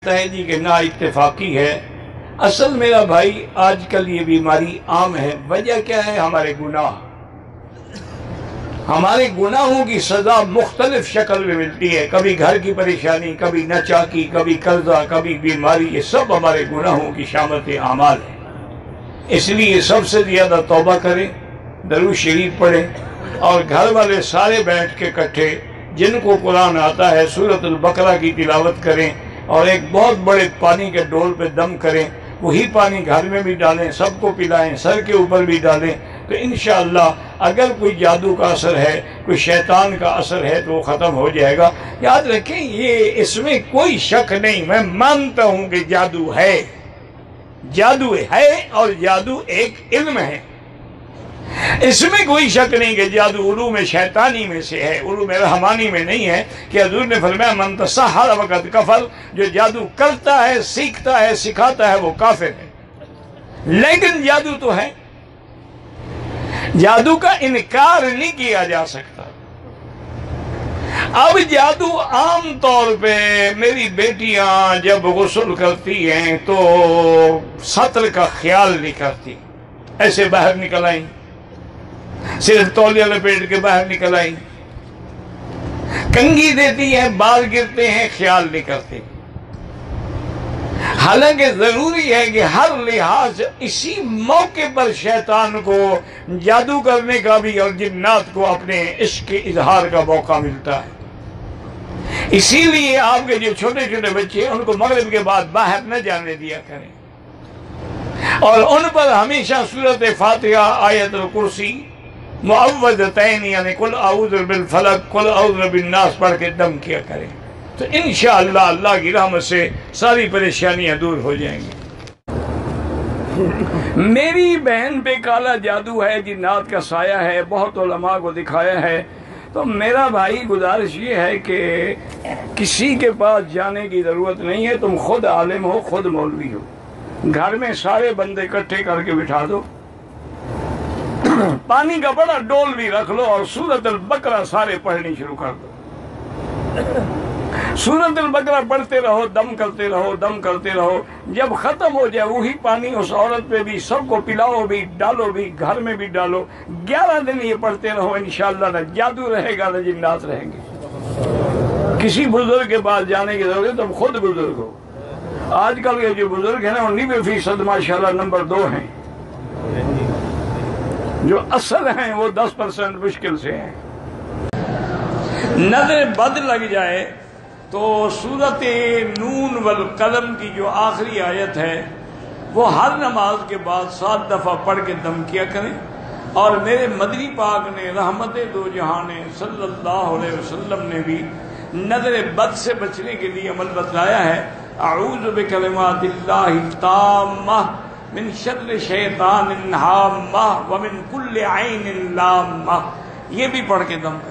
ہے جی کہ نا اتفاقی ہے۔ اصل میرا بھائی آج کل یہ بیماری عام ہے۔ وجہ کیا ہے؟ ہمارے گناہ۔ ہمارے گناہوں کی سزا مختلف شکل میں ملتی ہے، کبھی گھر کی پریشانی، کبھی ناچاکی، کبھی قرضہ، کبھی بیماری۔ یہ سب ہمارے گناہوں کی شامت اعمال ہے۔ اس لیے سب سے زیادہ توبہ کریں، درود شریف پڑھیں، اور گھر والے سارے بیٹھ کے اکٹھے جن کو قرآن آتا ہے سورۃ البقرہ کی تلاوت کریں، اور ایک بہت بڑے پانی کے ڈول پہ دم کریں۔ وہی پانی گھر میں بھی ڈالیں، سب کو پلائیں، سر کے اوپر بھی ڈالیں، تو انشاءاللہ اگر کوئی جادو کا اثر ہے، کوئی شیطان کا اثر ہے تو وہ ختم ہو جائے گا۔ یاد رکھیں، یہ اس میں کوئی شک نہیں، میں مانتا ہوں کہ جادو ہے۔ جادو ہے، اور جادو ایک علم ہے، اس میں کوئی شک نہیں کہ جادو علوم شیطانی میں سے ہے، علوم رحمانی میں نہیں ہے۔ کہ حضور نے فرمایا من تسحر فقد کفر، جو جادو کرتا ہے، سیکھتا ہے، سکھاتا ہے، وہ کافر ہے۔ لیکن جادو تو ہے، جادو کا انکار نہیں کیا جا سکتا۔ اب جادو عام طور پہ میری بیٹیاں جب غسل کرتی ہیں تو سطر کا خیال نہیں کرتی، ایسے باہر نکل آئیں، صرف تولیہ لپیٹ کے باہر نکل آئیں، کنگھی دیتی ہیں، بال گرتے ہیں، خیال نہیں کرتے۔ حالانکہ ضروری ہے کہ ہر لحاظ اسی موقع پر شیطان کو جادو کرنے کا بھی اور جنات کو اپنے عشق کے اظہار کا موقع ملتا ہے۔ اسی لیے آپ کے جو چھوٹے چھوٹے بچے ان کو مغرب کے بعد باہر نہ جانے دیا کریں، اور ان پر ہمیشہ سورۃ فاتحہ، آیت الکرسی، معوذتین یعنی قل اعوذ بالفلق، قل اعوذ بالناس پڑھ کے دم کیا کریں، تو انشاءاللہ اللہ کی رحمت سے ساری پریشانیاں دور ہو جائیں گی۔ میری بہن پہ کالا جادو ہے، جنات کا سایہ ہے، بہت علماء کو دکھایا ہے، تو میرا بھائی گزارش یہ ہے کہ کسی کے پاس جانے کی ضرورت نہیں ہے، تم خود عالم ہو، خود مولوی ہو، گھر میں سارے بندے اکٹھے کر کے بٹھا دو، پانی کا بڑا ڈول بھی رکھ لو، اور سورۃ البقرہ سارے پڑھنی شروع کر دو۔ سورۃ البقرہ پڑھتے رہو، دم کرتے رہو، دم کرتے رہو، جب ختم ہو جائے وہی پانی اس عورت پہ بھی، سب کو پلاؤ بھی، ڈالو بھی، گھر میں بھی ڈالو، 11 دن یہ پڑھتے رہو، انشاءاللہ نہ جادو رہے گا نہ جنات رہیں گے۔ کسی بزرگ کے پاس جانے کی ضرورت ہے، تم خود بزرگ ہو۔ آج کل کے جو بزرگ ہیں نا 90% ماشاءاللہ نمبر 2 ہیں، جو اصل ہیں وہ 10% مشکل سے ہیں۔ نظر بد لگ جائے تو سورۃ نون والقلم کی جو آخری آیت ہے وہ ہر نماز کے بعد 7 دفعہ پڑھ کے دم کیا کریں، اور میرے مدنی پاک نے رحمت دو جہاں صلی اللہ علیہ وسلم نے بھی نظر بد سے بچنے کے لیے عمل بتلایا ہے۔ اعوذ بکلمات اللہ التامہ من شر شیطان ہامہ ومن کل عین لامہ، یہ بھی پڑھ کے دم کریں۔